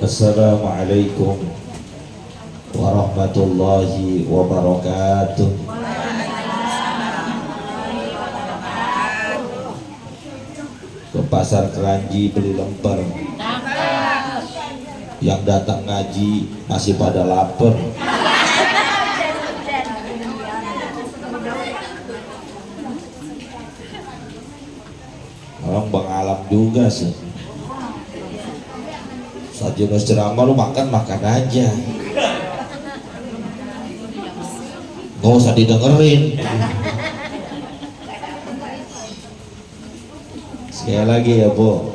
Assalamualaikum warahmatullahi wabarakatuh. Ke pasar Keranji beli lemper. Yang datang ngaji masih pada lapar. Orang Bang Alam juga sih. Sajunus ceramah lu makan aja, nggak usah didengerin. Sekali lagi ya Bu.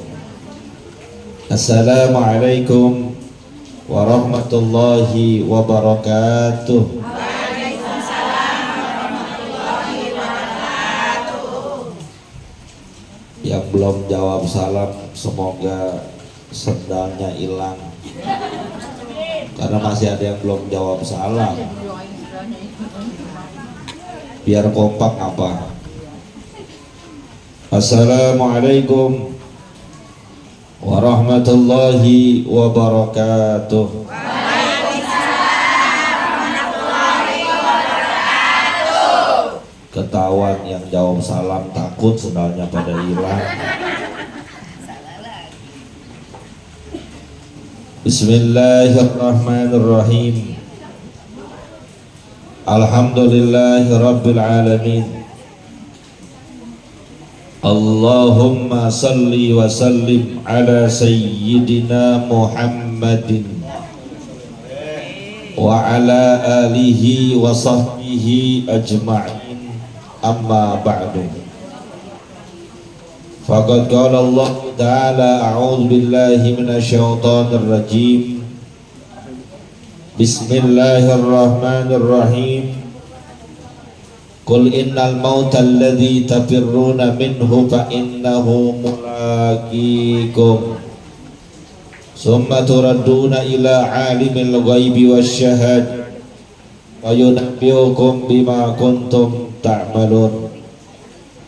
Assalamualaikum warahmatullahi wabarakatuh. Waalaikumsalam warahmatullahi wabarakatuh. Yang belum jawab salam semoga sendalnya hilang, karena masih ada yang belum jawab salam. Biar kompak apa. Assalamualaikum warahmatullahi wabarakatuh. Waalaikumsalam warahmatullahi wabarakatuh. Ketahuan yang jawab salam takut sendalnya pada hilang. Bismillahirrahmanirrahim. Alhamdulillahi rabbil alamin. Allahumma salli wa sallim ala sayyidina Muhammadin wa ala alihi wa sahbihi ajma'in, amma ba'du. Faqad qala Allah Ta'ala a'udzu billahi minasyaitonir rajim. Bismillahirrahmanirrahim. Qul innal mauta alladzi tafirruna minhu fa innahu mulaqikum summa turadduna ila alimil ghaibi wasyahad wa yunabbiukum bima kuntum ta'malun.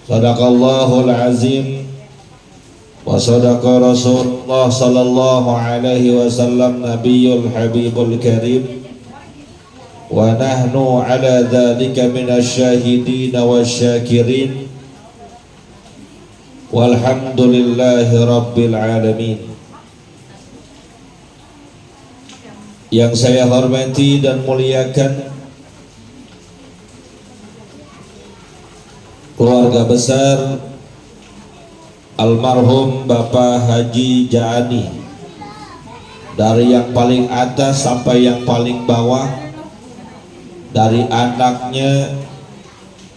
Sadaqallahul azim. Wa sadaqa Rasulullah sallallahu alaihi wasallam nabiyul habibul karim. Wa nahnu ala dhalika minasyahidin wasyakirin. Walhamdulillahi rabbil alamin. Yang saya hormati dan muliakan keluarga besar almarhum Bapak Haji Jaani, dari yang paling atas sampai yang paling bawah, dari anaknya,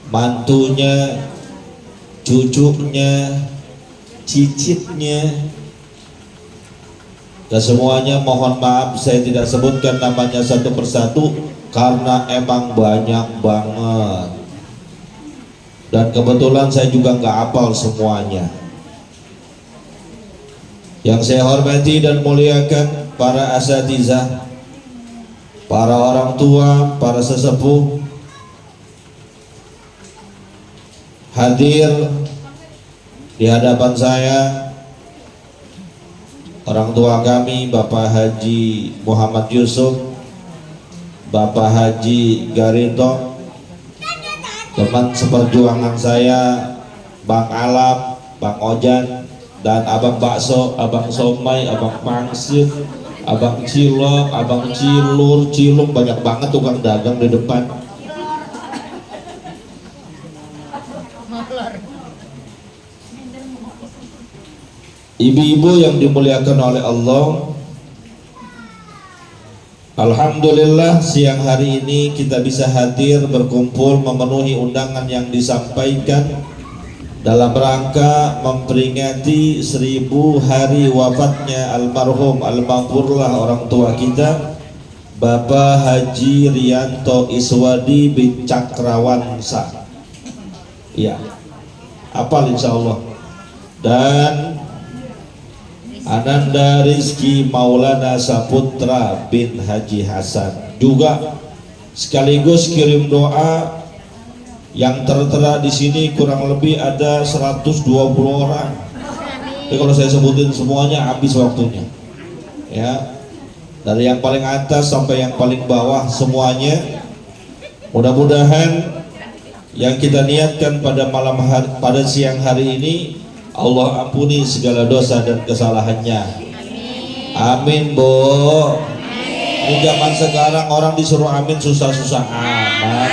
mantunya, cucunya, cicitnya, kesemuanya mohon maaf saya tidak sebutkan namanya satu persatu karena emang banyak banget, dan kebetulan saya juga nggak hafal semuanya. Yang saya hormati dan muliakan para asatizah, para orang tua, para sesepuh, hadir di hadapan saya, orang tua kami Bapak Haji Muhammad Yusuf, Bapak Haji Garito, teman seperjuangan saya Bang Alam, Bang Ojan, dan Abang Bakso, Abang Somai, Abang Pangsit, Abang Cilok, Abang Cilur, Cilung, banyak banget tukang dagang di depan. Ibu-ibu yang dimuliakan oleh Allah, alhamdulillah siang hari ini kita bisa hadir berkumpul memenuhi undangan yang disampaikan dalam rangka memperingati 1000 hari wafatnya almarhum almarhumlah orang tua kita Bapak Haji Rianto Iswadi bin Cakrawansa. Ya, hafal insyaallah. Dan Ananda Rizki Maulana Saputra bin Haji Hasan juga sekaligus kirim doa Yang tertera di sini kurang lebih ada 120 orang. Tapi kalau saya sebutin semuanya habis waktunya. Ya. Dari yang paling atas sampai yang paling bawah semuanya. Mudah-mudahan yang kita niatkan pada malam hari, pada siang hari ini, Allah ampuni segala dosa dan kesalahannya. Amin, Bu. Di zaman sekarang orang disuruh amin susah-susah amat.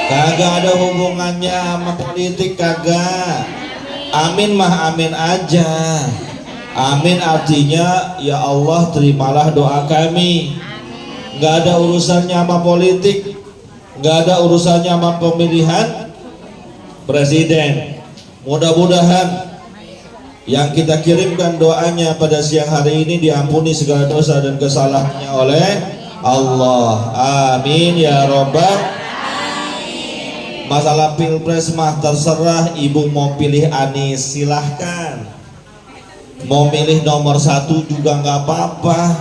Kagak ada hubungannya sama politik, kagak. Amin mah amin aja. Amin artinya ya Allah terimalah doa kami. Nggak ada urusannya sama politik, nggak ada urusannya sama pemilihan presiden. Mudah-mudahan yang kita kirimkan doanya pada siang hari ini diampuni segala dosa dan kesalahannya oleh Allah. Amin ya robbal. Masalah pilpres mah terserah, ibu mau pilih Anies silahkan, mau milih nomor 1 juga nggak apa-apa,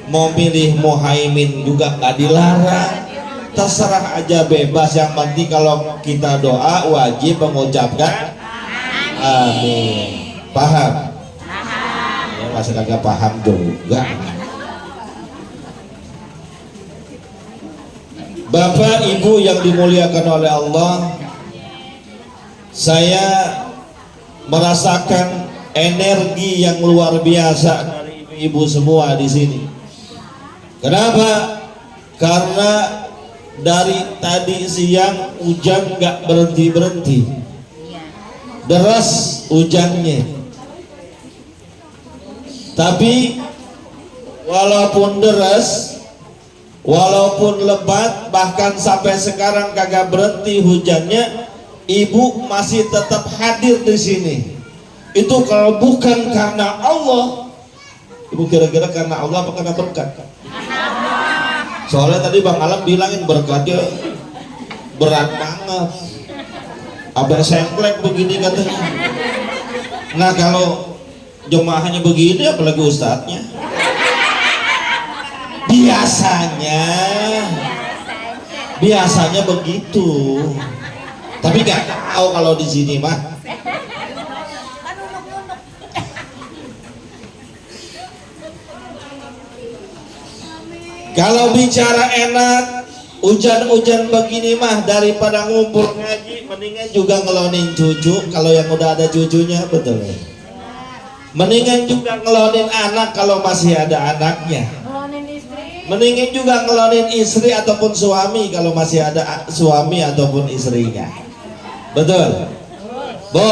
mau milih Muhaimin juga nggak dilarang, terserah aja, bebas. Yang penting kalau kita doa wajib mengucapkan amin. Paham? Ya, masa kagak paham juga. Bapak Ibu yang dimuliakan oleh Allah, saya merasakan energi yang luar biasa dari ibu-ibu semua di sini. Kenapa? Karena dari tadi siang hujan nggak berhenti-berhenti, deras hujannya. Tapi walaupun deras, walaupun lebat, bahkan sampai sekarang kagak berhenti hujannya, ibu masih tetap hadir di sini. Itu kalau bukan karena Allah, ibu kira-kira karena Allah apa karena berkat? Soalnya tadi Bang Alam bilangin berkatnya berat banget, abang sengklek begini katanya. Nah kalau jemaahnya begini apalagi ustadznya. Biasanya begitu, tapi nggak tahu kalau di sini mah. Kalau bicara enak, hujan-hujan begini mah daripada ngumpul ngaji, mendingan juga ngelonin cucu kalau yang udah ada cucunya, betul. Mendingan juga ngelonin anak kalau masih ada anaknya. Mendingan juga ngelonin istri ataupun suami kalau masih ada suami ataupun istrinya. Betul? Bu?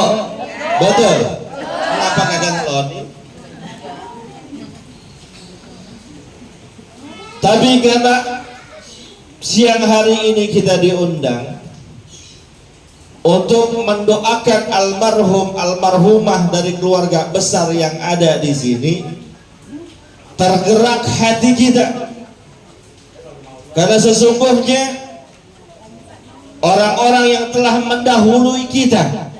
Betul? Kenapa kagak ngelonin? Tapi karena siang hari ini kita diundang untuk mendoakan almarhum almarhumah dari keluarga besar yang ada di sini, tergerak hati kita. Karena sesungguhnya orang-orang yang telah mendahului kita,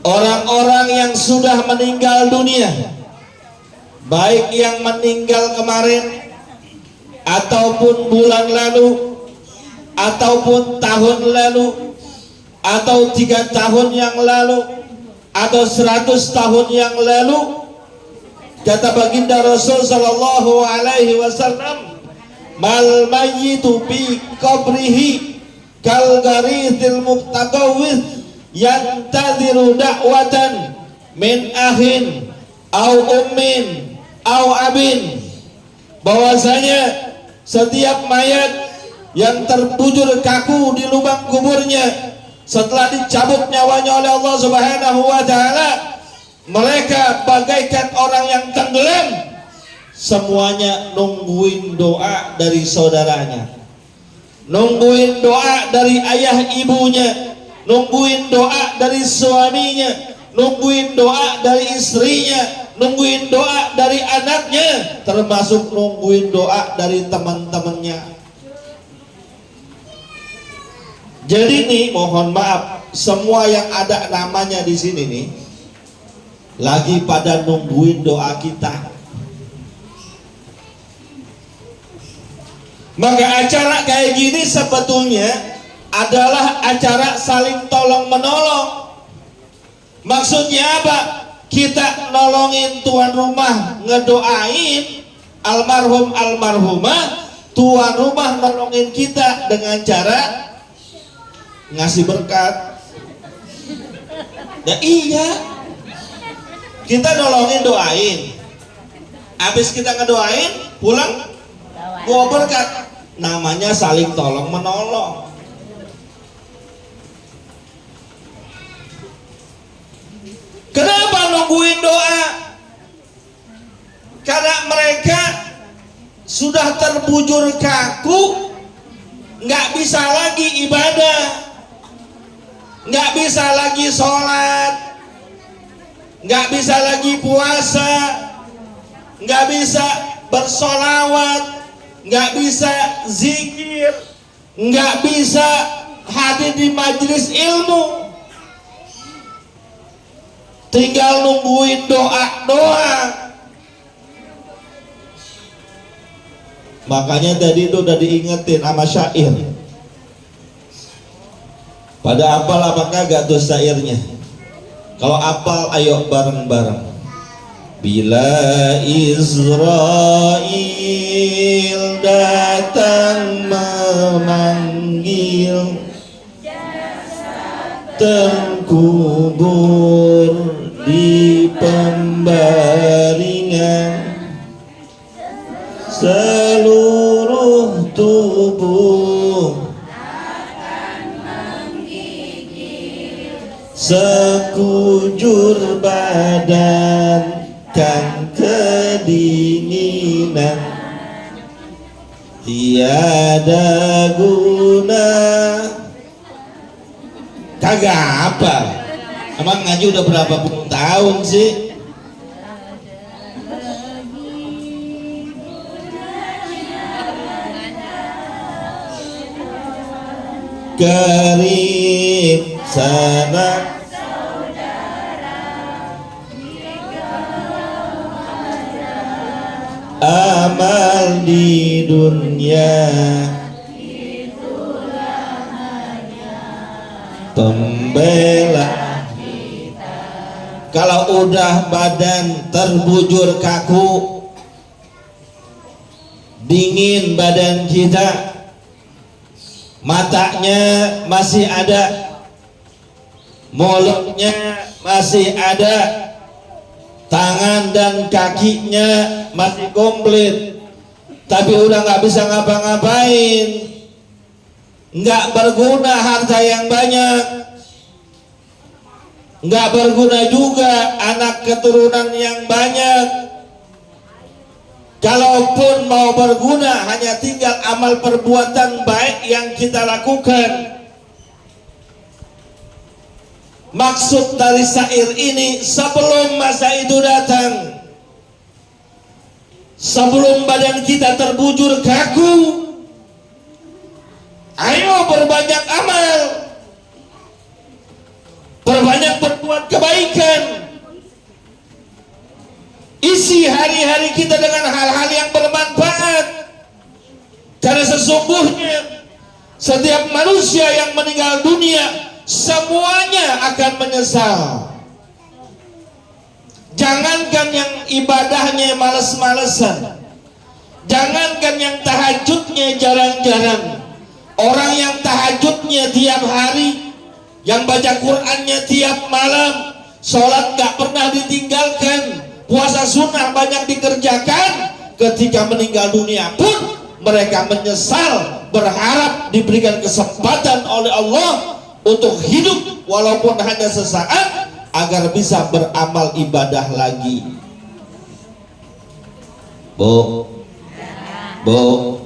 orang-orang yang sudah meninggal dunia, baik yang meninggal kemarin ataupun bulan lalu ataupun tahun lalu atau 3 tahun yang lalu atau 100 tahun yang lalu, kata baginda Rasul sallallahu alaihi wasallam, mal mayyitu fi qabrihi kal garithil muqtaqawith yantadhiru da'watan min ahin au ummin au abin. Bahwasanya setiap mayat yang terbujur kaku di lubang kuburnya setelah dicabut nyawanya oleh Allah Subhanahu wa taala, mereka bagaikan orang yang tenggelam, semuanya nungguin doa dari saudaranya, nungguin doa dari ayah ibunya, nungguin doa dari suaminya, nungguin doa dari istrinya, nungguin doa dari anaknya, termasuk nungguin doa dari teman-temannya. Jadi nih, mohon maaf, semua yang ada namanya di sini nih lagi pada nungguin doa kita. Maka acara kayak gini sebetulnya adalah acara saling tolong menolong. Maksudnya apa? Kita nolongin tuan rumah, ngedoain almarhum almarhumah, tuan rumah nolongin kita dengan cara ngasih berkat. Ya iya, kita nolongin, doain. Habis kita ngedoain, pulang bawa berkat. Namanya saling tolong menolong. Kenapa nungguin doa? Karena mereka sudah terbujur kaku, nggak bisa lagi ibadah, nggak bisa lagi sholat, nggak bisa lagi puasa, nggak bisa bersolawat, nggak bisa zikir, nggak bisa hadir di majelis ilmu. Tinggal nungguin doa doang. Makanya tadi itu udah diingetin sama syair. Pada apal apa kagak tuh syairnya? Kalau apal ayo bareng-bareng. Bila Israel datang memanggil, terkubur di pembaringan, seluruh tubuh sekujur badan kan kedinginan, tiada guna. Kagak apa? Emang ngaji udah berapa puluh tahun sih? Karib sanak amal di dunia, pembela. Kalau udah badan terbujur kaku, dingin badan kita, matanya masih ada, mulutnya masih ada, tangan dan kakinya masih komplit, tapi udah nggak bisa ngapa-ngapain, nggak berguna harta yang banyak, nggak berguna juga anak keturunan yang banyak. Kalaupun mau berguna, hanya tinggal amal perbuatan baik yang kita lakukan. Maksud dari syair ini, sebelum masa itu datang, sebelum badan kita terbujur kaku, ayo berbanyak amal, berbanyak berbuat kebaikan, isi hari-hari kita dengan hal-hal yang bermanfaat. Karena sesungguhnya setiap manusia yang meninggal dunia semuanya akan menyesal. Jangankan yang ibadahnya males-malesan, jangankan yang tahajudnya jarang-jarang, orang yang tahajudnya tiap hari, yang baca Qur'annya tiap malam, sholat gak pernah ditinggalkan, puasa sunnah banyak dikerjakan, ketika meninggal dunia pun mereka menyesal, berharap diberikan kesempatan oleh Allah untuk hidup walaupun hanya sesaat, agar bisa beramal ibadah lagi. Bu, mau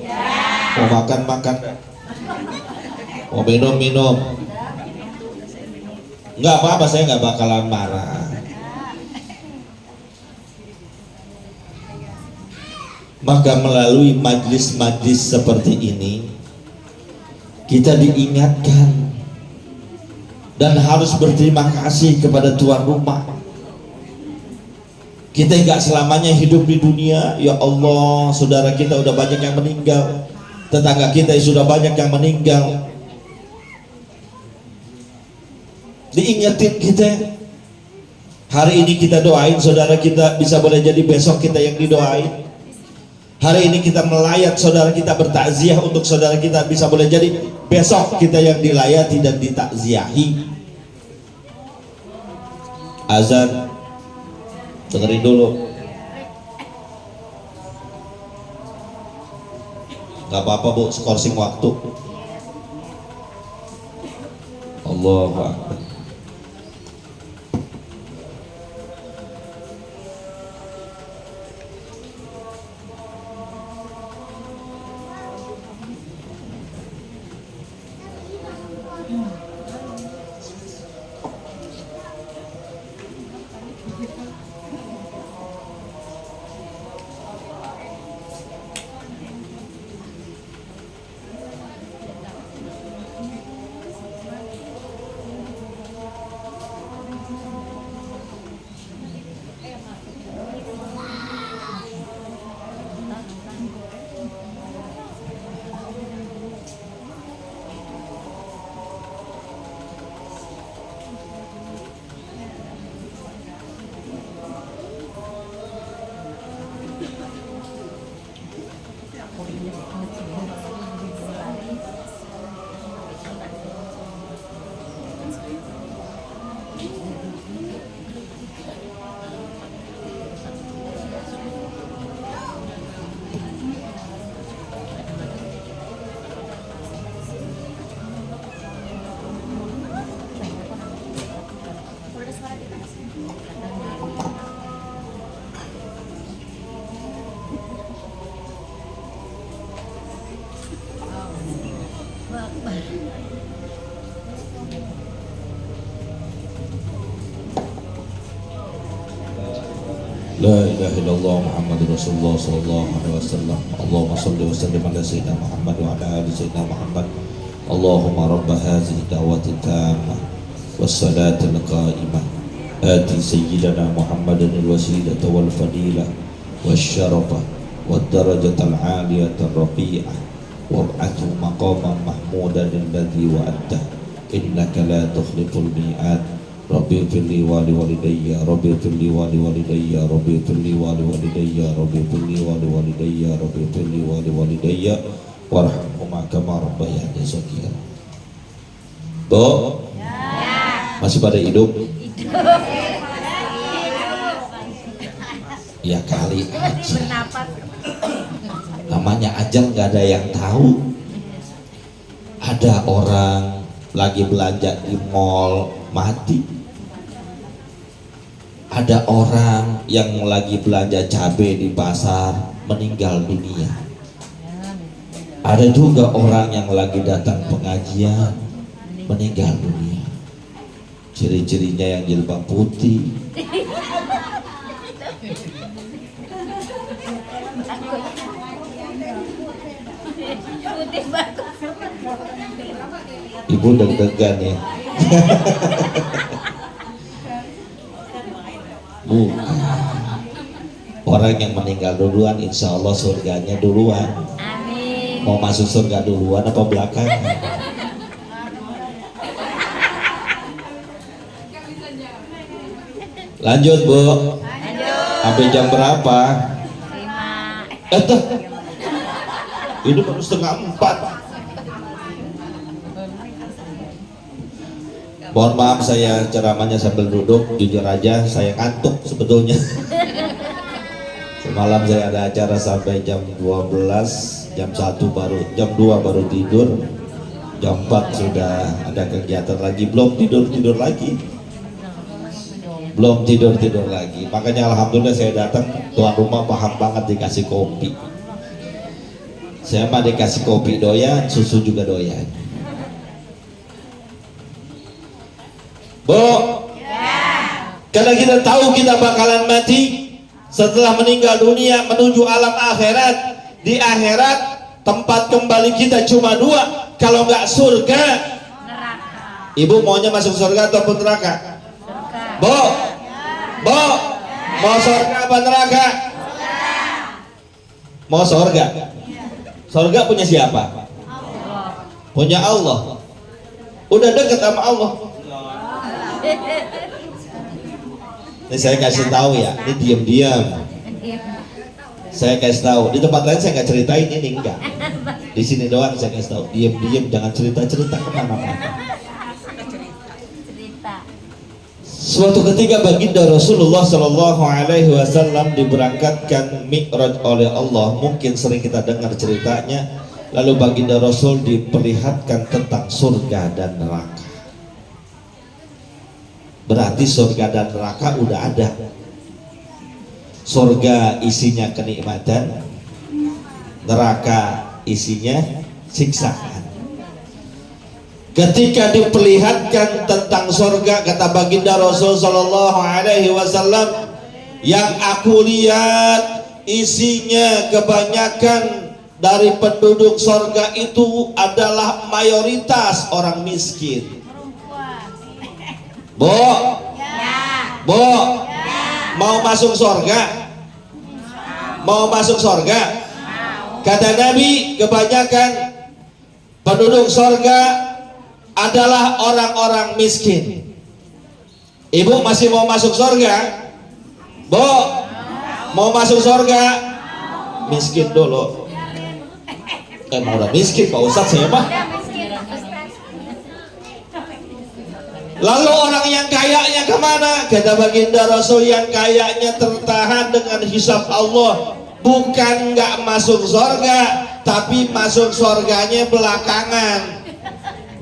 makan, mau minum, nggak apa-apa, saya nggak bakalan marah. Maka melalui majlis-majlis seperti ini, kita diingatkan dan harus berterima kasih kepada tuan rumah. Kita nggak selamanya hidup di dunia. Ya Allah, saudara kita udah banyak yang meninggal, tetangga kita sudah banyak yang meninggal. diingetin kita. Hari ini kita doain saudara kita, bisa boleh jadi besok kita yang didoain. Hari ini kita melayat saudara kita, bertakziah untuk saudara kita, bisa boleh jadi besok kita yang dilayati dan ditakziahi. Azan, dengerin dulu. Gak apa-apa bu, skorsing waktu. Allahu Akbar. La ilaha illallah Muhammadur Rasulullah sallallahu alaihi wasallam. Allahumma shalli wa sallim ala sayyidina Muhammad wa ala ali sayyidina Muhammad. Allahumma rabb hadhihi da'wati tammah was salatil qa'imah. Ati sayyidina Muhammadan al-wasilata wal fadilah wasyarafah wad darajatal 'aliyata rafi'ah wab'athu maqaman mahmudan alladhi wa'adta innaka la tukhliful mi'ad. Rabbi firli wali walidayya, Rabbi firli wali walidayya, Rabbi firli wali walidayya, Rabbi firli wali walidayya, Rabbi firli wali walidayya, warhamhuma kama rabbayani shaghira. Bu, masih pada hidup? Ya kali aja. Namanya ajal nggak ada yang tahu. Ada orang lagi belanja di mall mati. Ada orang yang lagi belanja cabai di pasar meninggal dunia. Ada juga orang yang lagi datang pengajian meninggal dunia. Ciri-cirinya yang jilbab putih, ibu deg-degan ya. Orang yang meninggal duluan insya Allah surganya duluan. Amin. Mau masuk surga duluan apa belakangan? Lanjut bu. Lanjut. Sampai jam berapa? 5. Ini baru 3:30. Mohon maaf saya ceramahnya sambil duduk, jujur aja saya ngantuk sebetulnya. Semalam saya ada acara sampai jam 12, jam 1 baru, jam 2 baru tidur, jam 4 sudah ada kegiatan lagi, belum tidur lagi. Belum tidur lagi. Makanya alhamdulillah saya datang, tuan rumah paham banget dikasih kopi. Saya mah dikasih kopi doyan, susu juga doyan. Bu, karena kita tahu kita bakalan mati setelah meninggal dunia menuju alam akhirat. Di akhirat tempat kembali kita cuma 2, kalau nggak surga. Neraka. Ibu maunya masuk surga ataupun neraka? Surga. Bu, mau surga apa neraka? Mau surga? Surga punya siapa? Allah. Punya Allah. Udah dekat sama Allah. Ini saya kasih tahu ya, ini diam-diam. Saya kasih tahu. Di tempat lain saya nggak ceritain, ini enggak. Di sini doang saya kasih tahu. Diam-diam, jangan cerita-cerita kemana-mana. Cerita. Suatu ketika baginda Rasulullah Shallallahu Alaihi Wasallam diberangkatkan Mi'raj oleh Allah. Mungkin sering kita dengar ceritanya. Lalu baginda Rasul diperlihatkan tentang surga dan neraka. Berarti surga dan neraka udah ada. Surga isinya kenikmatan, neraka isinya siksaan. Ketika diperlihatkan tentang surga, kata baginda Rasul Sallallahu Alaihi Wasallam, yang aku lihat isinya kebanyakan dari penduduk surga itu adalah mayoritas orang miskin. Bo, Bo, mau masuk surga? Mau masuk surga? Kata Nabi, kebanyakan penduduk surga adalah orang-orang miskin. Ibu masih mau masuk surga? Bo, mau masuk surga? Miskin dulu. Mau udah miskin Pak Ustadz saya mah. Lalu orang yang kayanya kemana? Kata baginda Rasul, yang kayanya tertahan dengan hisab Allah. Bukan nggak masuk surga, tapi masuk surganya belakangan.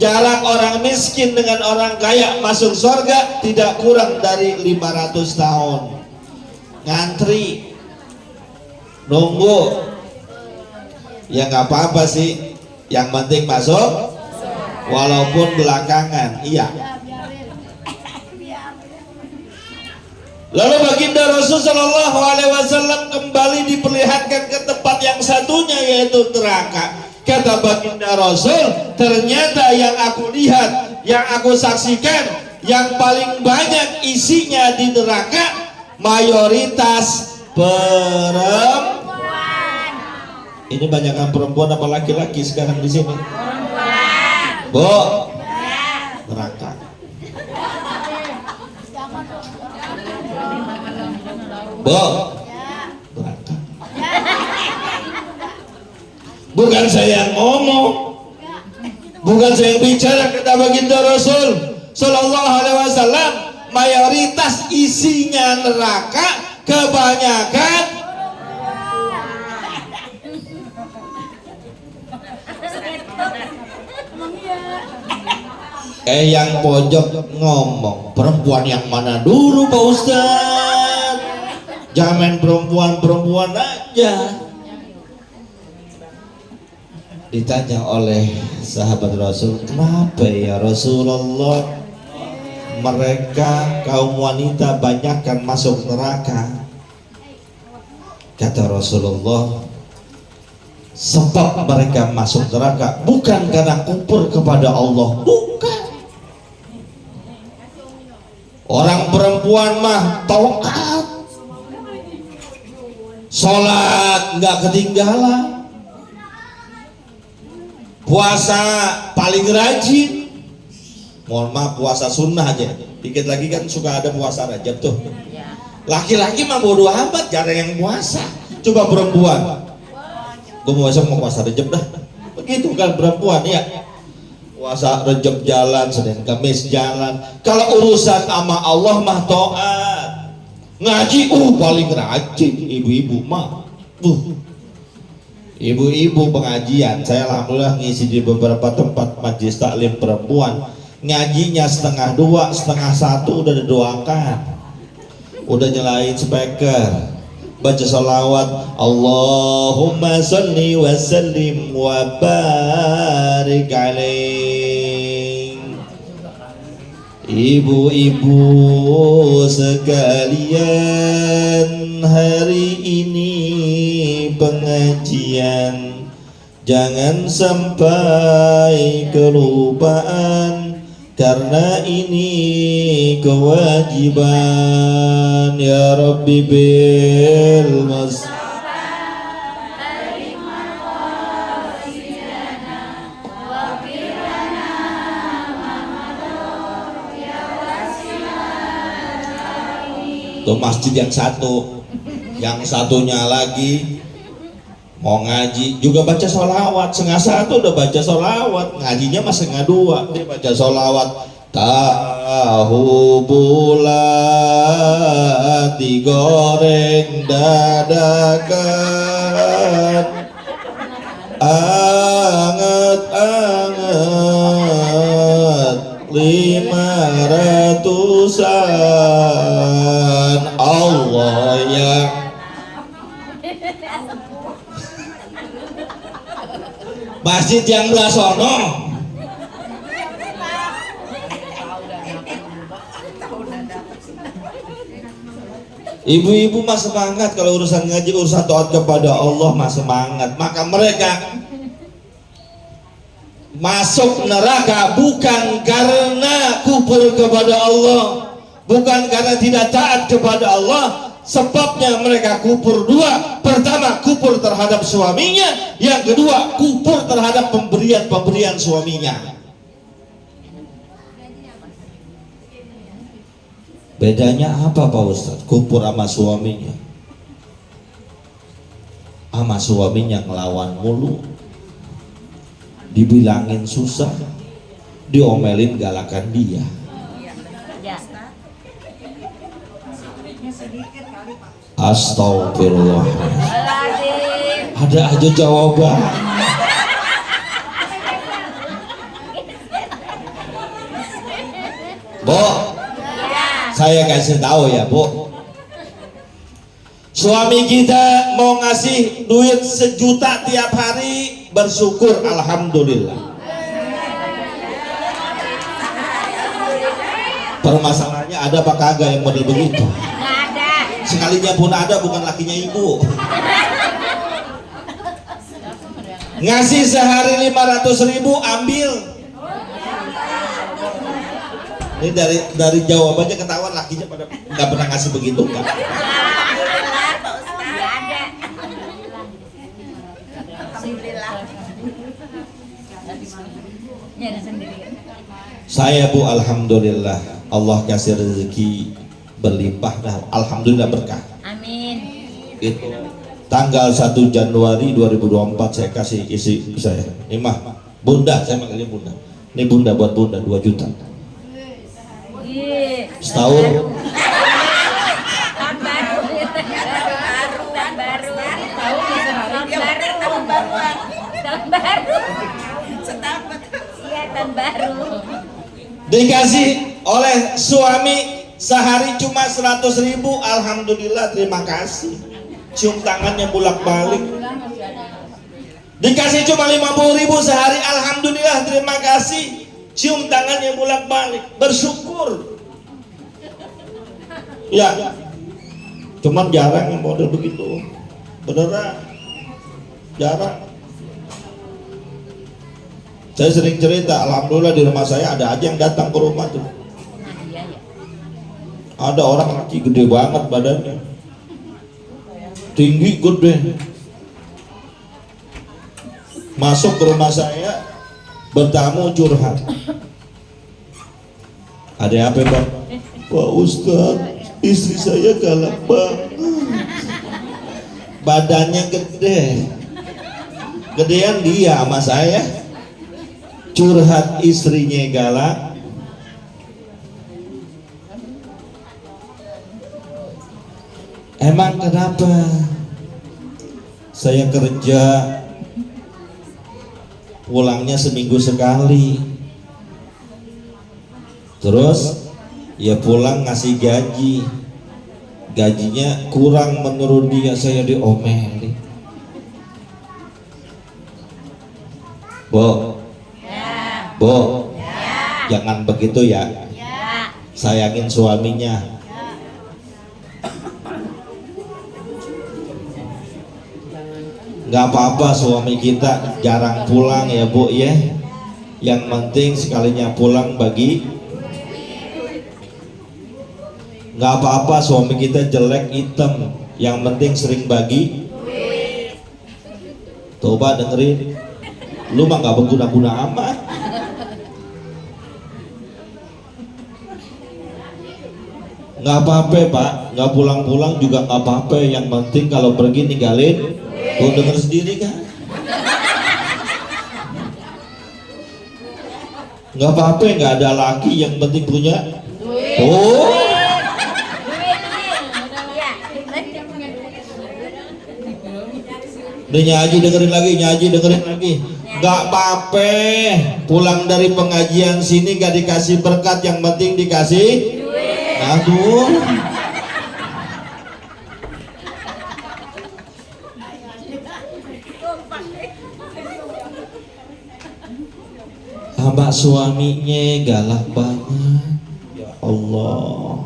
Jarak orang miskin dengan orang kaya masuk surga tidak kurang dari 500 tahun. Ngantri, nunggu. Ya nggak apa-apa sih, yang penting masuk, walaupun belakangan. Iya. Lalu baginda Rasul Shallallahu Alaihi Wasallam kembali diperlihatkan ke tempat yang satunya, yaitu neraka. Kata baginda Rasul, ternyata yang aku lihat, yang aku saksikan, yang paling banyak isinya di neraka mayoritas perempuan. Ini banyakkan perempuan apa laki-laki sekarang di sini? Perempuan. Bu, neraka. Bu, neraka. Bukan saya yang ngomong, bukan saya yang bicara, kata baginda Rasul Sallallahu Alaihi Wasallam, mayoritas isinya neraka, kebanyakan yang pojok ngomong, perempuan yang mana dulu Pak Ustadz? Jangan perempuan aja. Ditanya oleh sahabat Rasul, kenapa ya Rasulullah mereka kaum wanita banyakkan masuk neraka? Kata Rasulullah, sebab mereka masuk neraka bukan karena kufur kepada Allah, bukan. Orang perempuan mah taat, sholat nggak ketinggalan, puasa paling rajin. Mohon maaf, puasa sunnah aja, dikit lagi kan suka ada puasa Rajab tuh. Laki-laki mah bodo amat, jarang yang puasa. Coba perempuan, gue mau besok mau puasa Rajab dah, begitu kan perempuan ya. Puasa Rajab jalan, Senin Kamis jalan. Kalau urusan sama Allah mah taat. Ngaji paling rajin ibu-ibu mah. Ibu-ibu pengajian, saya alhamdulillah ngisi di beberapa tempat majelis taklim perempuan. Ngajinya 12:30, 1:30 udah didoakan. Udah nyalain speaker. Baca salawat, Allahumma salli wa sallim wa barik alaih. Ibu-ibu sekalian, hari ini pengajian jangan sampai kelupaan, karena ini kewajiban. Ya Rabbi bil Tuh masjid yang satu, yang satunya lagi mau ngaji juga baca sholawat, setengah satu udah baca sholawat, ngajinya mah setengah dua dia baca sholawat. Tahu bulat digoreng dadakan, anget-anget 500-an. Allah ya. Masjid yang belah sono. Ibu-ibu mah semangat kalau urusan ngaji, urusan taat kepada Allah mah semangat. Maka mereka masuk neraka bukan karena kufur kepada Allah, bukan karena tidak taat kepada Allah. Sebabnya mereka kufur dua. Pertama, kufur terhadap suaminya. Yang kedua, kufur terhadap pemberian suaminya. Bedanya apa Pak Ustadz? Kufur sama suaminya. Sama suaminya ngelawan mulu, dibilangin susah, diomelin galakan dia. Astagfirullah. Ada aja jawaban. Bu, saya kasih tahu ya Bu, suami kita mau ngasih duit 1 juta tiap hari, bersyukur alhamdulillah. Permasalahannya ada apa kagak yang model begitu? Sekalinya pun ada, bukan lakinya ibu. Ngasih sehari 500.000, ambil. Ini dari jawabannya ketahuan lakinya pada nggak pernah ngasih begitu kan? Saya Bu, alhamdulillah Allah kasih rezeki berlimpah, dah alhamdulillah berkah. Amin. Itu tanggal 1 Januari 2024 saya kasih isi saya. Ini mah bunda, saya manggilnya bunda. Ini bunda buat bunda 2 juta. Setahun. Tahun baru. Iya, tahun baru. Dikasih oleh suami sehari cuma 100.000, alhamdulillah terima kasih. Cium tangannya bolak-balik. Dikasih cuma 50.000 sehari, alhamdulillah terima kasih. Cium tangannya bolak-balik, bersyukur. Ya, cuman jarang yang model begitu, beneran jarang. Saya sering cerita, alhamdulillah di rumah saya ada aja yang datang ke rumah tuh. Ada orang laki gede banget badannya, tinggi gede, masuk ke rumah saya bertamu curhat. Ada apa Bang? Pak Ustadz, istri saya galak banget, badannya gede, gedean dia sama saya, curhat istrinya galak. Emang kenapa? Saya kerja pulangnya seminggu sekali, terus ya pulang ngasih gaji, gajinya kurang menurut dia, saya diomeli. Bo, Bo, jangan begitu ya, sayangin suaminya. Gak apa-apa suami kita jarang pulang ya Bu ya, yang penting sekalinya pulang bagi. Gak apa-apa suami kita jelek hitam, yang penting sering bagi. Coba dengerin, lu mah gak berguna-guna amat. Nggak apa-apa Pak, nggak pulang-pulang juga nggak apa-apa. Yang penting kalau pergi ninggalin, tuh denger sendiri kan. Nggak apa-apa, nggak ada laki, yang penting punya. Oh, udah nyaji dengerin lagi. Nggak apa-apa, pulang dari pengajian sini nggak dikasih berkat, yang penting dikasih. Aduh. Hamba suaminya galak banget. Ya Allah.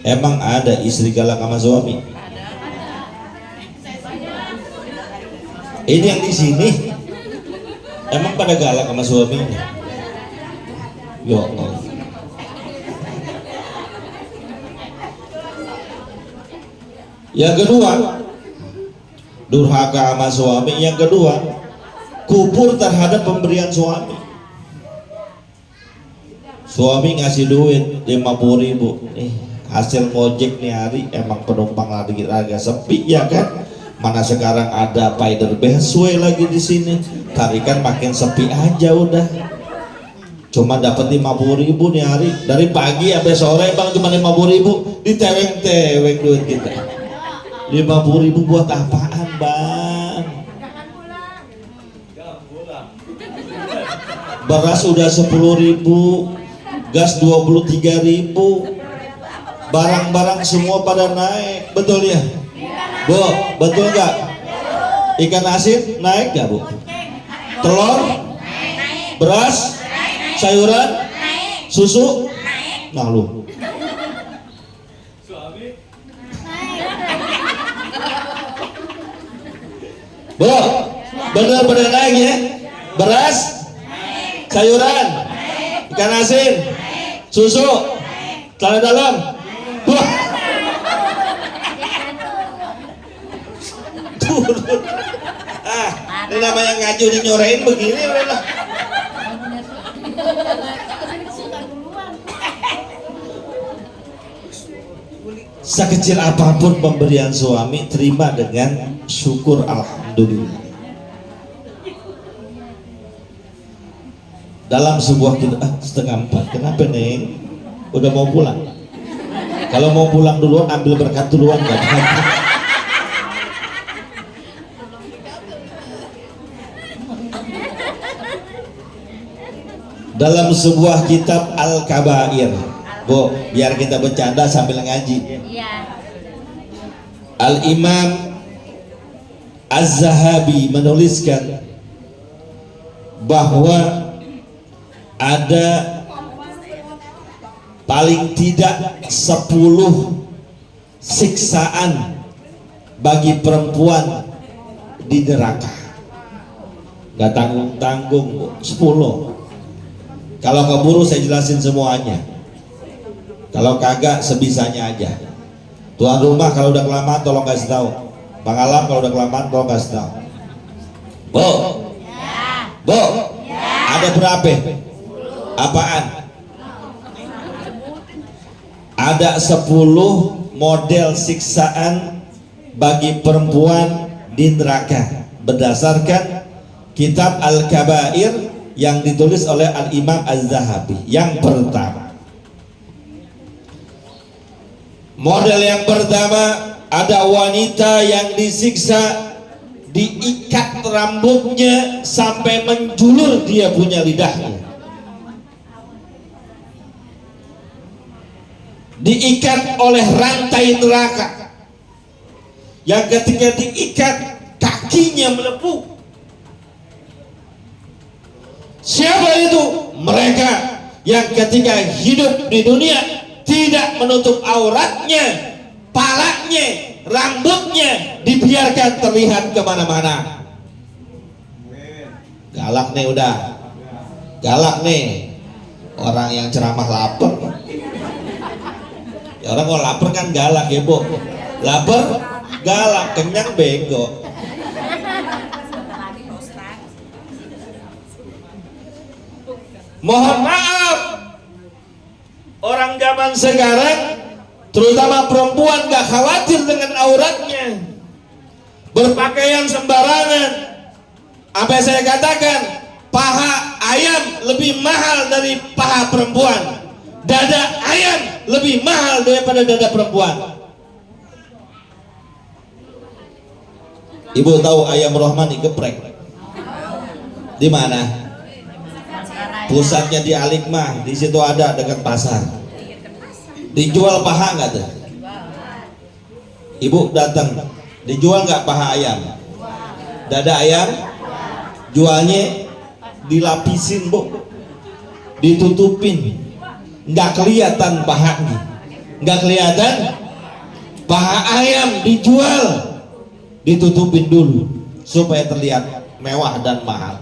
Emang ada istri galak sama suami? Ini yang di sini emang pada galak sama suaminya? Ya Allah. Yang kedua, durhaka sama suami. Yang kedua, kupur terhadap pemberian suami. Suami ngasih duit 50.000, hasil ngojek nih hari, emang penumpang lagi sepi ya kan? Mana sekarang ada Spider Busway lagi di sini, tarikan makin sepi aja udah. Cuma dapat 50.000 nih hari, dari pagi sampai sore bang cuma 50.000, diteweng-teweng duit kita. 50.000 buat apaan bang? Beras udah 10.000, gas 23.000, barang-barang semua pada naik, betul ya? Bu, betul nggak? Ikan asin naik nggak bu? Telur, beras, sayuran, susu, nah lu. Bu, bener-bener naik ya? Beras, sayuran, ikan asin, susu, celana dalam. Wah. Ini namanya ngaju dinyorain begini lah. Sekecil apapun pemberian suami, terima dengan syukur, alhamdulillah. Dalam sebuah kita 3:30, kenapa neng? Udah mau pulang? Kalau mau pulang duluan, ambil berkat duluan gak? Dalam sebuah kitab Al-Kabair, Bu, biar kita bercanda sambil ngaji. Al-Imam Az-Zahabi menuliskan bahwa ada paling tidak 10 siksaan bagi perempuan di neraka. Gak tanggung-tanggung Bu, 10. Kalau keburu saya jelasin semuanya, kalau kagak sebisanya aja. Tuan rumah kalau udah kelamaan tolong kasih tahu. Bang Alam kalau udah kelamaan tolong kasih tahu. Bu, Bu, ada berapa? Apaan? Ada 10 model siksaan bagi perempuan di neraka berdasarkan kitab Al-Kabair yang ditulis oleh Al-Imam Az-Zahabi. Yang pertama, model yang pertama, ada wanita yang disiksa, diikat rambutnya sampai menjulur dia punya lidahnya, diikat oleh rantai neraka, yang ketika diikat kakinya melepuh. Siapa itu? Mereka yang ketika hidup di dunia tidak menutup auratnya, palanya, rambutnya dibiarkan terlihat kemana-mana. Galak nih udah, galak nih. Orang yang ceramah lapar. Ya, orang kalau lapar kan galak ya Bu. Lapar, galak, kenyang bego. Mohon maaf, orang zaman sekarang, terutama perempuan, gak khawatir dengan auratnya, berpakaian sembarangan. Apa yang saya katakan, paha ayam lebih mahal dari paha perempuan, dada ayam lebih mahal daripada dada perempuan. Ibu tahu ayam rohmani geprek di mana? Pusatnya di Alikmah, di situ ada dekat pasar. Dijual paha nggak tuh? Ibu datang, dijual nggak paha ayam? Dada ayam? Jualnya dilapisin, Bu, ditutupin, nggak kelihatan pahanya, nggak kelihatan. Paha ayam dijual, ditutupin dulu supaya terlihat mewah dan mahal.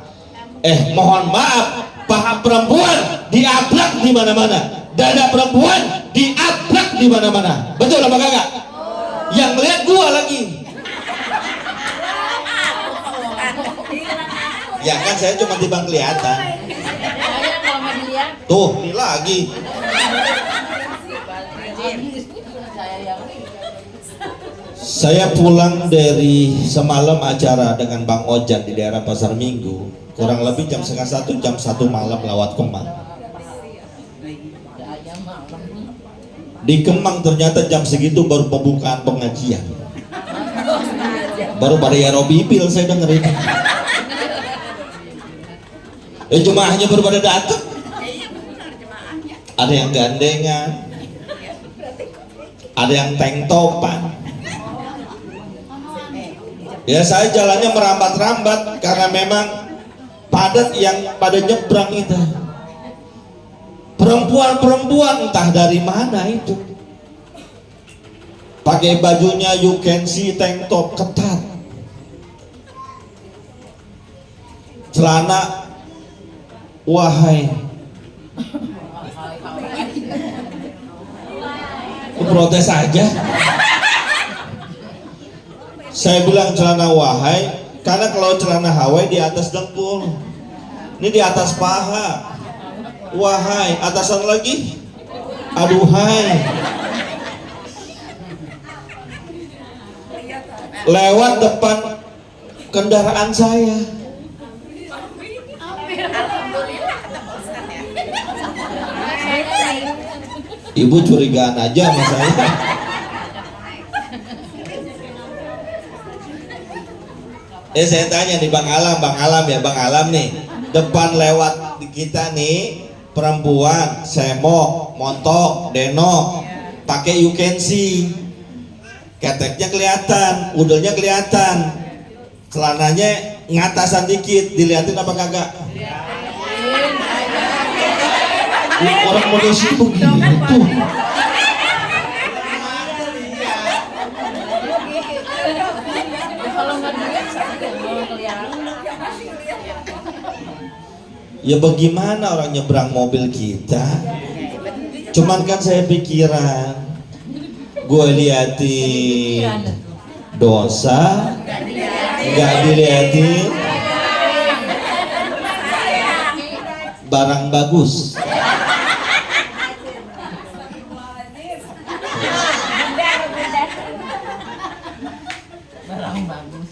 Mohon maaf, paha perempuan diablak di mana-mana, dada perempuan diablak di mana-mana. Betul apa kagak? Yang lihat gua lagi. Ya kan saya cuma timbang kelihatan. Tuh, ini lagi. Saya pulang dari semalam acara dengan Bang Ojak di daerah Pasar Minggu, kurang lebih jam 12:30, jam 1 malam lewat Kemang. Di Kemang ternyata jam segitu baru pembukaan pengajian, baru pada Yaro Bipil saya dengerin. Jemaahnya baru pada datang. Ada yang gandengan, ada yang tank topan. Ya saya jalannya merambat-rambat karena memang padat yang pada nyebrang itu. Perempuan-perempuan entah dari mana itu, pakai bajunya you can see tank top ketat, celana wahai. Protes aja. Saya bilang celana wahai karena kalau celana Hawaii di atas dengkul, ini di atas paha. Wahai, atasan lagi, aduhai. Lewat depan kendaraan saya. Ibu curigaan aja sama saya. Saya tanya nih Bang Alam ya, Bang Alam nih, depan lewat di kita nih perempuan, semok, montok, denok, pakai you can see, keteknya kelihatan, udelnya kelihatan, celananya ngatasan dikit, dilihatin apa kagak? Orang Malaysia begitu. Ya bagaimana orang nyebrang mobil kita? Cuman kan saya pikiran, gue liatin dosa, nggak diliatin barang bagus.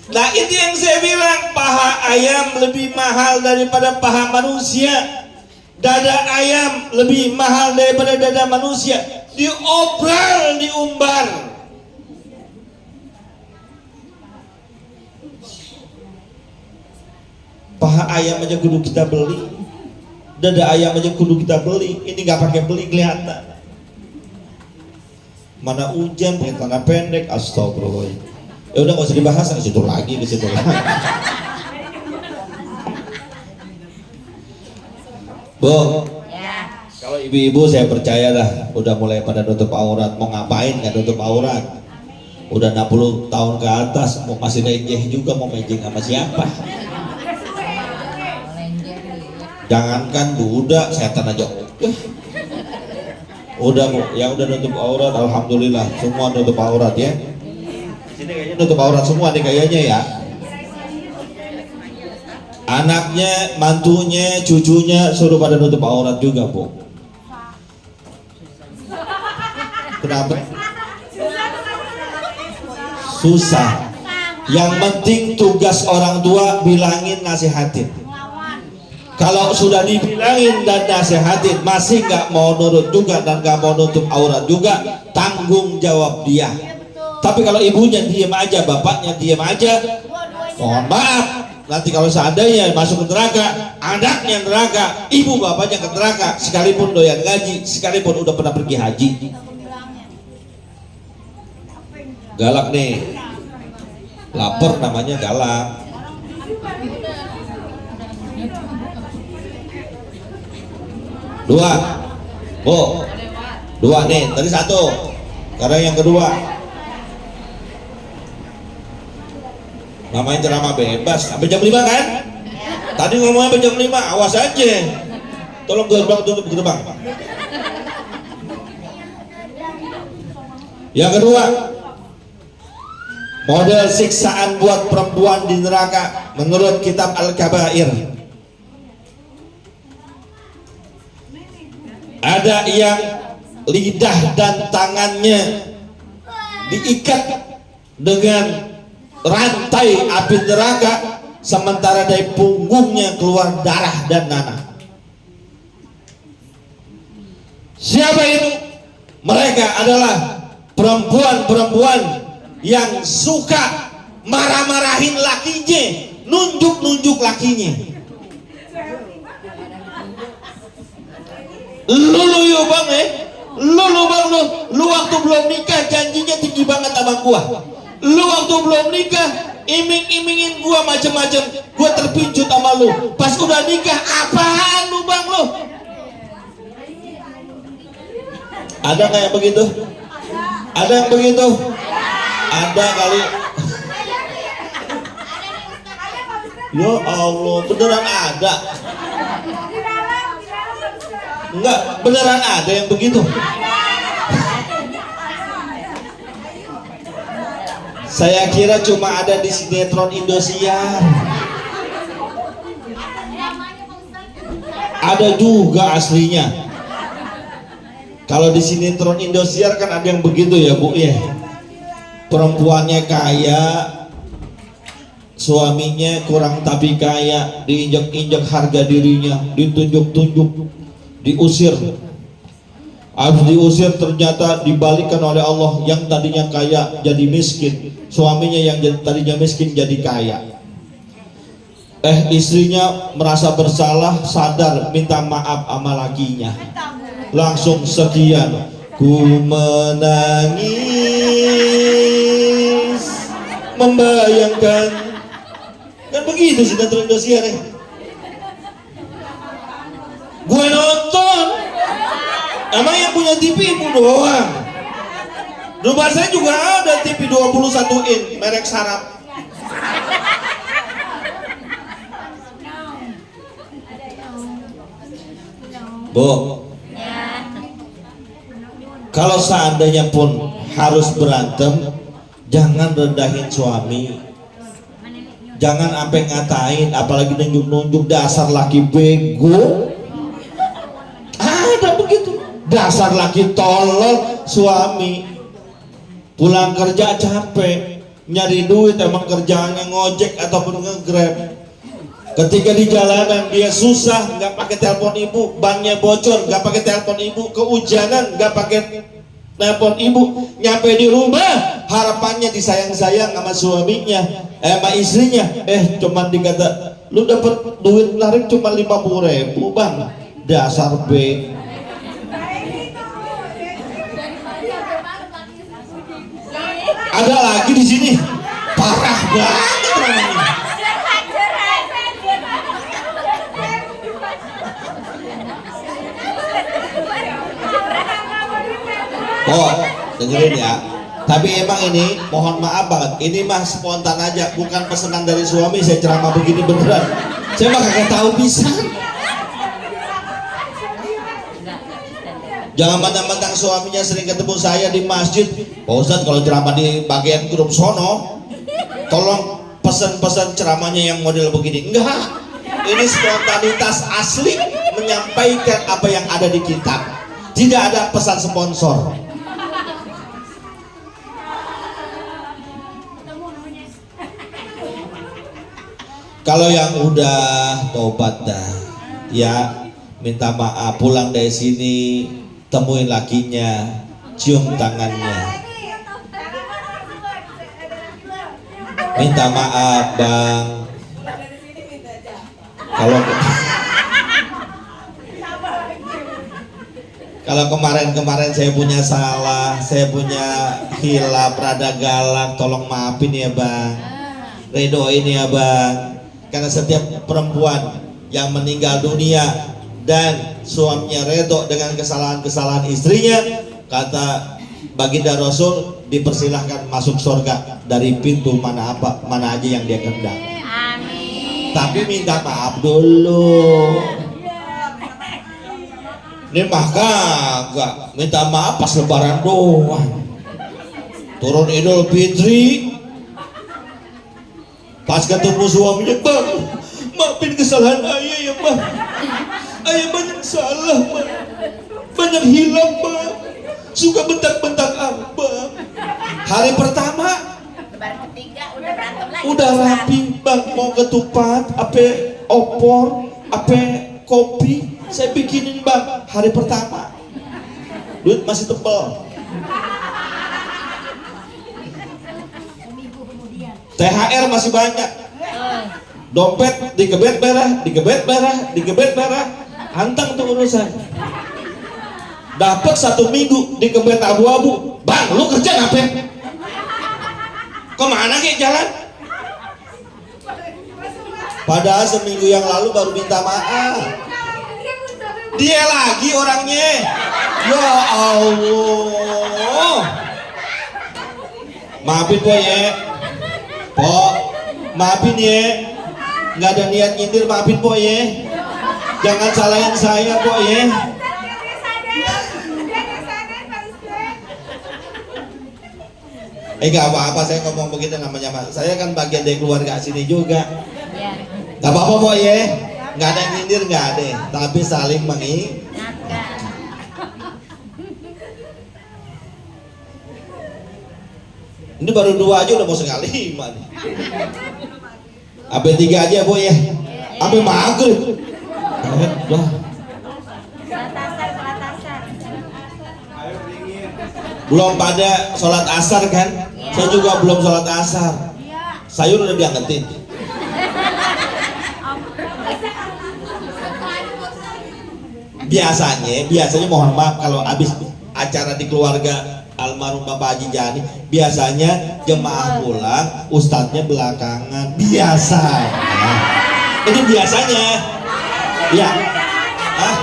Nah itu yang saya bilang, paha ayam lebih mahal daripada paha manusia, dada ayam lebih mahal daripada dada manusia. Diobral, diumbar. Paha ayam aja kudu kita beli, dada ayam aja kudu kita beli. Ini nggak pakai beli kelihatan. Mana hujan pakai celana pendek, astagfirullah. Ya udah nggak usah dibahas, ke situ lagi. Bu, Ya. kalau ibu-ibu saya percaya dah udah mulai pada nutup aurat. Mau ngapain nggak nutup aurat? Udah 60 tahun ke atas, mau masih lenjeh juga, mau mejeng sama siapa? Jangankan budak, setan aja. Udah Bu, yang udah nutup aurat, alhamdulillah semua nutup aurat ya. Sini kayaknya nutup aurat semua nih kayaknya ya. Anaknya, mantunya, cucunya suruh pada nutup aurat juga Bu. Kenapa? Susah. Yang penting tugas orang tua bilangin, nasihatin. Kalau sudah dibilangin dan nasihatin masih nggak mau nurut juga dan nggak mau nutup aurat juga, tanggung jawab dia. Tapi kalau ibunya diem aja, bapaknya diem aja, mohon maaf, nanti kalau seandainya masuk ke neraka, anaknya neraka, ibu bapaknya ke neraka, sekalipun doyan ngaji, sekalipun udah pernah pergi haji. Galak nih, lapar namanya galak. Dua, Bu, dua nih, tadi satu, sekarang yang kedua. Namanya ceramah bebas, sampai jam 5 kan? Tadi ngomongnya sampai jam 5, awas aja. Tolong gerbang, tutup gerbang. Yang kedua, model siksaan buat perempuan di neraka menurut kitab Al-Kabair. Ada yang lidah dan tangannya diikat dengan rantai api neraka, sementara dari punggungnya keluar darah dan nanah. Siapa itu? Mereka adalah perempuan-perempuan yang suka marah-marahin lakinya, nunjuk-nunjuk lakinya. Lu yuk bang lu bang lu waktu belum nikah janjinya tinggi banget sama gua. Lu waktu belum nikah iming-imingin gua macem-macem, gua terpincut sama lu. Pas udah nikah apaan lu bang lu? Ada nggak yang begitu? Ada yang begitu? Ada kali. Ya Allah, beneran ada. Enggak, beneran ada yang begitu. Saya kira cuma ada di sinetron Indosiar. Ada juga aslinya. Kalau di sinetron Indosiar kan ada yang begitu ya Bu ya. Perempuannya kaya, suaminya kurang tapi kaya, diinjak-injak harga dirinya, ditunjuk-tunjuk, diusir. Habis diusir ternyata dibalikan oleh Allah, yang tadinya kaya jadi miskin, suaminya yang tadinya miskin jadi kaya. Istrinya merasa bersalah, sadar, minta maaf sama lakinya. Langsung sekian, ku menangis membayangkan. Kan begitu sinetron Indosiar ya. Gue nonton. Emang yang punya TV ibu doang. Rumah saya juga ada TV 21 in merek Sarap. Bu, kalau seandainya pun harus berantem, jangan rendahin suami. Jangan sampai ngatain, apalagi nunjuk-nunjuk, dasar laki bego. Ada begitu. Dasar laki tolol. Suami pulang kerja capek, nyari duit, emang kerjaannya ngojek ataupun nge-grab. Ketika di jalanan dia susah, nggak pakai telepon ibu, bannya bocor, nggak pakai telepon ibu, kehujanan, nggak pakai telepon ibu, nyampe di rumah harapannya disayang-sayang sama suaminya, sama istrinya, cuman dikata lu dapat duit larik cuma 50.000 bang, dasar B. Ada lagi di sini, parah banget namanya. Oh, dengerin ya. Tapi emang ini, mohon maaf banget, ini mah spontan aja, bukan pesanan dari suami. Saya ceramah begini beneran, saya mah kagak tahu bisa. Jangan mentang-mentang suaminya sering ketemu saya di masjid, Pak Ustadz kalau ceramah di bagian grup sono, tolong pesan-pesan ceramahnya yang model begini. Enggak, ini spontanitas asli, menyampaikan apa yang ada di kitab. Tidak ada pesan sponsor. Kalau yang udah tobat dah, ya minta maaf, pulang dari sini temuin lakinya, cium tangannya, minta maaf bang. Kalau kemarin saya punya salah, saya punya hilaf, rada galak, tolong maafin ya bang, redoin ya bang. Karena setiap perempuan yang meninggal dunia dan suaminya redho dengan kesalahan-kesalahan istrinya, kata baginda Rasul, dipersilahkan masuk surga dari pintu mana aja yang dia kehendak. Amin. Tapi minta maaf dulu. Ini mah kagak minta maaf pas lebaran doang. Turun Idul Fitri, pas ketemu suaminya, bang, maafin kesalahan ayah ya bang. Ayah banyak salah bang, banyak hilang bang, suka bentak-bentak abang. Hari pertama Lebaran ketiga udah berantem lagi. udah rapi bang, mau ketupat, ape opor, ape kopi, saya bikinin bang. Hari pertama duit masih tebal, THR masih banyak, dompet digebet merah, anteng tuh urusan. Dapat 1 minggu digebet abu-abu, bang lu kerja ngapain? Kemana kek jalan? Padahal seminggu yang lalu baru minta maaf. Dia lagi orangnya. Ya Allah. Maafin po ya. Po, maafin ya. Nggak ada niat nyindir, maafin po ya. Jangan salahin saya po ya. Gak apa-apa, saya ngomong begitu namanya mas. Saya kan bagian dari keluarga sini juga. Ya. Gak apa-apa po ya. Nggak ada yang nyindir, nggak ada. Tapi saling mengingatkan. Ini baru 2 aja udah mau sekali nih. Sampai 3 aja bu ya. Sampai maghrib. Wah. Belum pada sholat asar kan? Saya juga belum sholat asar. Sayur udah diangetin. Biasanya mohon maaf kalau habis acara di keluarga almarhum Bapak Haji Jani, biasanya jemaah pulang, ustadznya belakangan. Biasanya. Itu biasanya. Ya. Hah?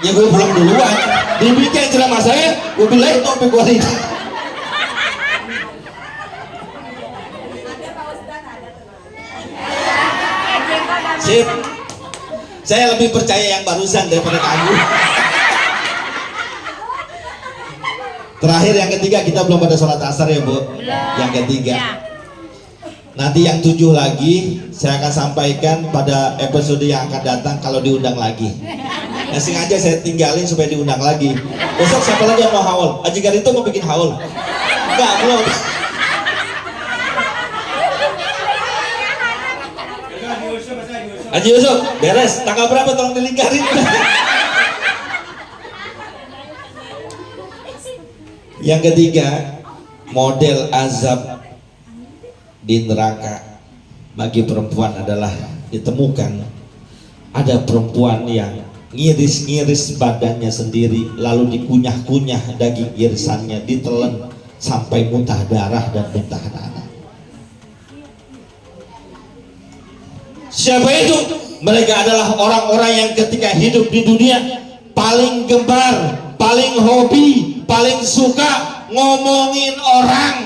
Ya gue pulang duluan. Dibikin ceramah saya, gue bilang topik gue ini. Sip. Saya lebih percaya yang barusan daripada kamu. Terakhir yang ketiga, kita belum pada sholat asar ya bu. Yang ketiga. Nanti yang 7 lagi saya akan sampaikan pada episode yang akan datang kalau diundang lagi. Nah, sengaja saya tinggalin supaya diundang lagi. Besok siapa lagi yang mau haul? Haji Garito mau bikin haul? Enggak, belum. Haji Yusuf, beres. Tanggal berapa tolong dilingkarin. Yang ketiga, model azab di neraka bagi perempuan adalah ditemukan ada perempuan yang ngiris-ngiris badannya sendiri, lalu dikunyah-kunyah daging irisannya, ditelan sampai muntah darah dan muntah darah. Siapa itu? Mereka adalah orang-orang yang ketika hidup di dunia paling gemar, paling hobi, paling suka ngomongin orang,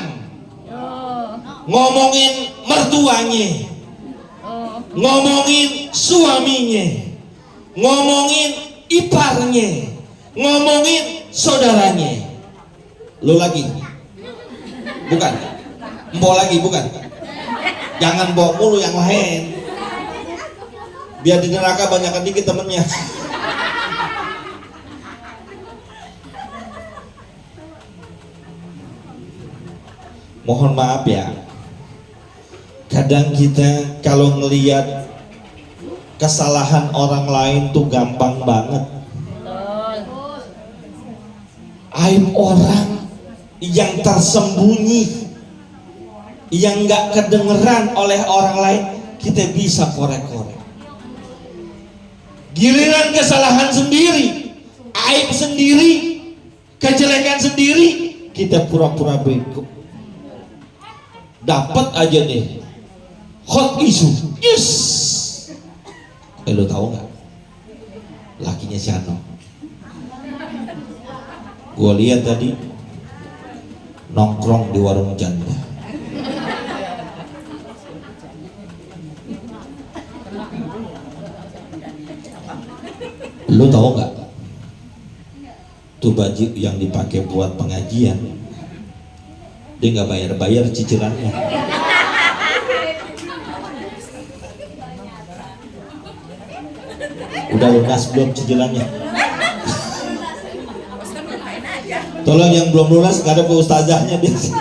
ngomongin mertuanya, ngomongin suaminya, ngomongin iparnya, ngomongin saudaranya. Lo lagi? Bukan. Mbok lagi bukan? Jangan bawa mulu yang lain. Biar di neraka banyakkan dikit temennya. Mohon maaf ya, Kadang kita kalau ngelihat kesalahan orang lain tuh gampang banget. Aib orang yang tersembunyi, yang nggak kedengeran oleh orang lain, kita bisa korek-korek. Giliran kesalahan sendiri, aib sendiri, kejelekan sendiri, kita pura-pura bego. Dapat aja nih hot issue, yes. Lo tahu nggak? Lakinya si Ano, gue lihat tadi nongkrong di warung janda. Lo tahu nggak? Tuh baju yang dipakai buat pengajian, dia nggak bayar cicilannya. Udah lunas belum cicilannya? Tolong yang belum lunas, nggak ada ke ustazahnya biasa.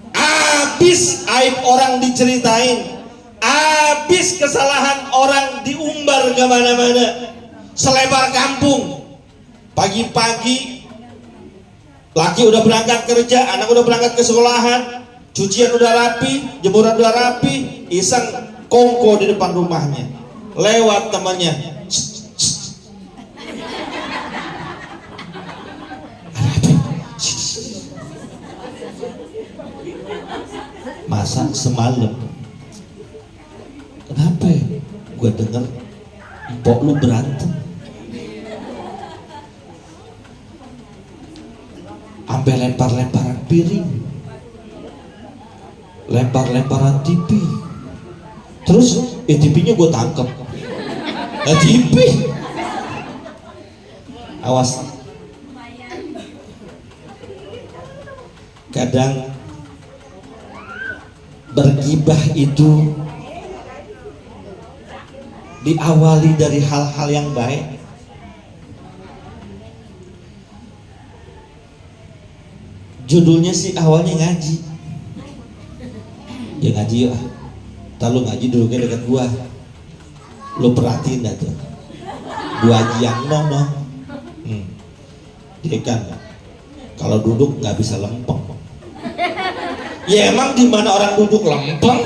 Habis aib orang diceritain, habis kesalahan orang diumbar kemana-mana, selebar kampung. Pagi-pagi laki udah berangkat kerja, anak udah berangkat ke sekolahan, cucian udah rapi, jemuran udah rapi, iseng kongko di depan rumahnya, lewat temannya, masak semalam. Kenapa ya? Gue denger empok lu berantem, sampai lempar-lemparan piring, lempar-lemparan TV. Terus TV-nya gue tangkep. Nah, TV, awas. Kadang bergibah itu diawali dari hal-hal yang baik. Judulnya sih awalnya ngaji. Ya ngaji yuk. Ntar lu ngaji dulu kayak dekat gua. Lu perhatiin dah tuh. Gua haji yang no. Dia kan kalau duduk nggak bisa lempeng. Ya emang di mana orang duduk lempeng?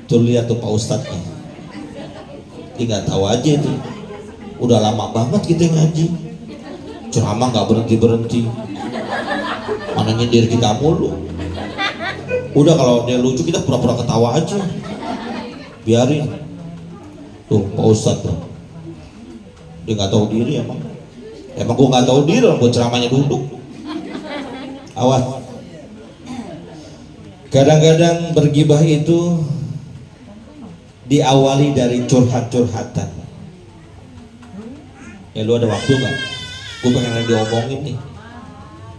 Tuh lihat tuh Pak Ustadznya. Dia nggak tahu aja tuh. Udah lama banget kita ngaji. Ceramah nggak berhenti. Mana nyindir kita mulu. Udah kalau dia lucu kita pura-pura ketawa aja. Biarin. Tuh Pak Ustadz tuh. Dia nggak tahu diri emang. Emang gua nggak tahu diri orang gua ceramahnya duduk. Awas. Kadang-kadang bergibah itu diawali dari curhat-curhatan. Ya lu ada waktu gak? Gue pengen diomongin nih.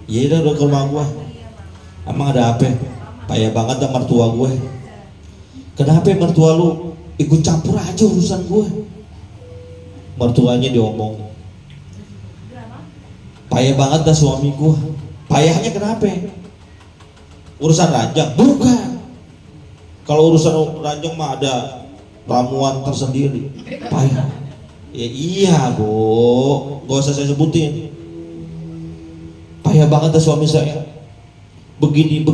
Ya udah ke rumah gue. Emang ada apa? Payah banget dah mertua gue. Kenapa mertua lu ikut campur aja urusan gue? Mertuanya diomongin. Payah banget dah suami gue. Payahnya kenapa? Urusan ranjang? Bukan. Kalau urusan ranjang mah ada ramuan tersendiri. Payah. Ya iya bu, gak usah saya sebutin. Payah banget dah suami saya. Begini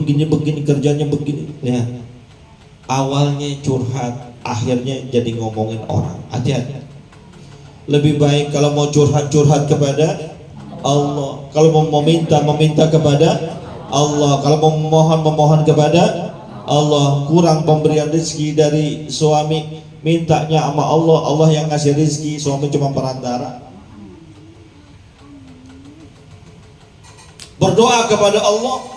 kerjanya begini. Ya. Awalnya curhat, akhirnya jadi ngomongin orang. Hati-hati. Lebih baik kalau mau curhat kepada Allah. Kalau mau meminta kepada Allah. Kalau mau memohon kepada Allah. Kurang pemberian rezeki dari suami, mintanya sama Allah. Allah yang ngasih rezeki, suami cuma perantara. Berdoa kepada Allah.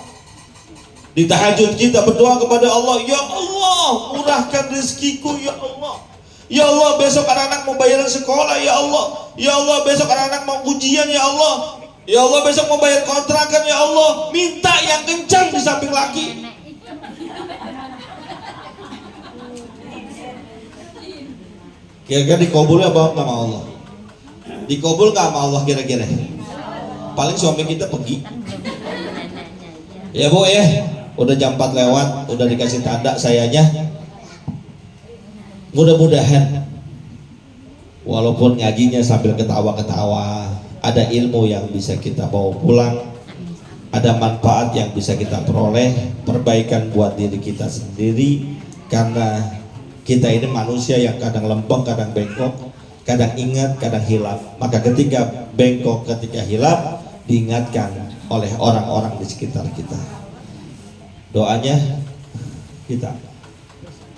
Di tahajud kita berdoa kepada Allah, ya Allah murahkan rezekiku ya Allah. Ya Allah besok anak-anak mau bayaran sekolah ya Allah. Ya Allah besok anak-anak mau ujian ya Allah. Ya Allah besok mau bayar kontrakan ya Allah. Minta yang kencang di samping laki. Kira-kira dikabul apa sama Allah? Dikabul gak sama Allah kira-kira? paling suami kita pergi. Kan belum nanya-nanya Ya ya. Bu ya, udah jam 4 lewat, udah dikasih tanda sayanya. Mudah-mudahan walaupun ngajinya sambil ketawa-ketawa, ada ilmu yang bisa kita bawa pulang, ada manfaat yang bisa kita peroleh, perbaikan buat diri kita sendiri, karena kita ini manusia yang kadang lempeng, kadang bengkok, kadang ingat, kadang hilap. Maka ketika bengkok, ketika hilap, diingatkan oleh orang-orang di sekitar kita. Doanya kita,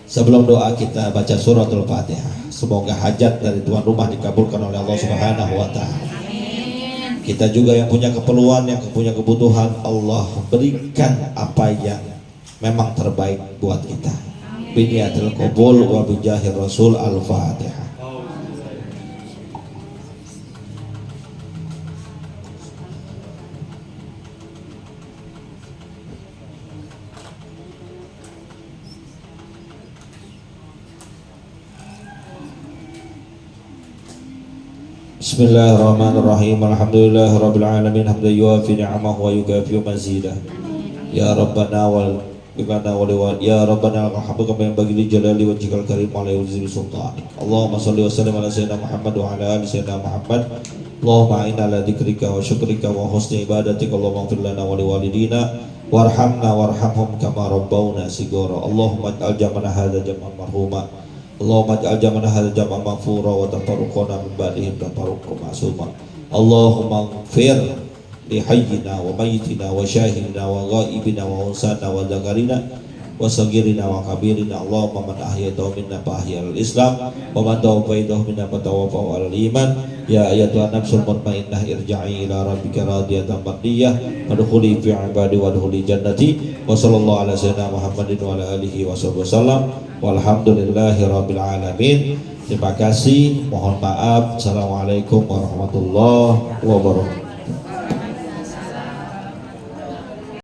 sebelum doa kita baca suratul Fatihah. Semoga hajat dari tuan rumah dikabulkan oleh Allah Subhanahu wa Ta'ala. Kita juga yang punya keperluan, yang punya kebutuhan, Allah berikan apa yang memang terbaik buat kita. Biniatil qabul wa bijahir Rasul. Al-Fatihah. Bismillahirrahmanirrahim. Alhamdulillahirabbil alamin hamdan yuwafi ni'amahu wa yukafi mazidah. Ya Rabbana wal bimana wal ya Rabbana alhamdu kama yanbaghi li jalali wajhikal karim wa la yuzilu sultanik. Allahumma shalli wa sallim ala sayyidina Muhammad wa ala ali sayyidina Muhammad. Allahumma inna ala dzikrika wa syukrika wa husni ibadatika. Allahumma ighfir lana wa liwalidina warhamna warhamhum kama rabbawna shighara. Allahumma ij'al jam'ana hadza jam'an marhuma. Allahumma ij'al jam'ana hadza jam'an maghfura wa tafarruqana min ba'dihim tafarruqan ma'suma. Allahumma ighfir li hayyina wa mayyitina wa syahidina wa ghaibina wa unsana wa zakarina wa sagirina wa kabirina. Allahumma man ahyaytahu minna fa ahyal islam wa man tawaffaytahu minna fa tawaffahu alal iman. Ya ayyatuhan nafsul mutmainnah irja'i ila rabbika radiyatan mardiyah fadkhuli fi ibadi wadkhuli jannati. Wa sallallahu ala sayyidina Muhammadin wa ala alihi wa sahbihi wasallam. Walhamdulillahi rabbil alamin. Terima kasih, mohon maaf. Assalamualaikum warahmatullahi wabarakatuh.